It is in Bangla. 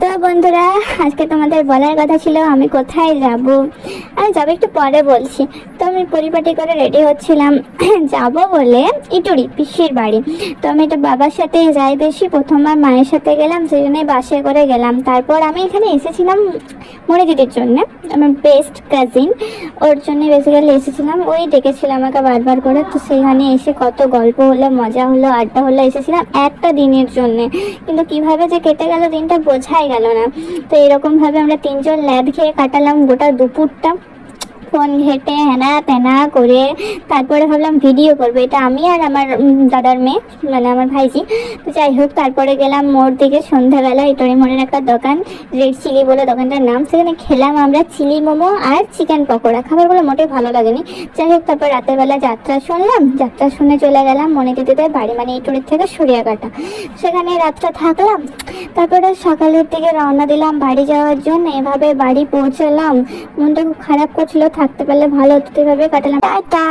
তো বন্ধুরা, আজকে তোমাদের বলার কথা ছিল আমি কোথায় যাব। আমি যাবো একটু পরে বলছি। তো আমি পরিপাটি করে রেডি হচ্ছিলাম যাব বলে ইটুরি পিসির বাড়ি। তো আমি এটা বাবার সাথে যাই বেশি, প্রথমবার মায়ের সাথে গেলাম, সেই জন্যই বাসে করে গেলাম। তারপর আমি এখানে এসেছিলাম মনে দিদির জন্যে, আমার বেস্ট কাজিন, ওর জন্য বেসিক্যালি এসেছিলাম। ওই ডেকেছিল আমাকে বারবার করে। তো সেখানে এসে কত গল্প হলো, মজা হলো, আড্ডা হলো। এসেছিলাম একটা দিনের জন্যে, কিন্তু কিভাবে যে কেটে গেল দিনটা বোঝাই গেল না। তো এরকমভাবে আমরা তিনজন ল্যাদ খেয়ে কাটালাম গোটা দুপুরটা, ফোন ঘেটে হেনা তেনা করে। তারপরে ভাবলাম ভিডিও করবো, এটা আমি আর আমার দাদার মেয়ে, মানে আমার ভাইজি। তো যাই হোক, তারপরে গেলাম মোড় দিকে সন্ধ্যাবেলা, ইটরি মোড়ের একটা দোকান, রেড চিলি বলে দোকানটার নাম। সেখানে খেলাম আমরা চিলি মোমো আর চিকেন পকোড়া। খাবারগুলো মোটেই ভালো লাগেনি। যাই হোক, তারপর রাতের বেলা যাত্রা শুনলাম, যাত্রা শুনে চলে গেলাম মনিদিদিদের বাড়ি, মানে ইটরির থেকে সরিয়াকাটা। সেখানে রাতটা থাকলাম, তারপরে সকালের দিকে রওনা দিলাম বাড়ি যাওয়ার জন্য। এভাবে বাড়ি পৌঁছালাম, মনটা খুব খারাপ করছিল, থাকতে পারলে ভালো হতো। এভাবে কাটালাম। টাটা।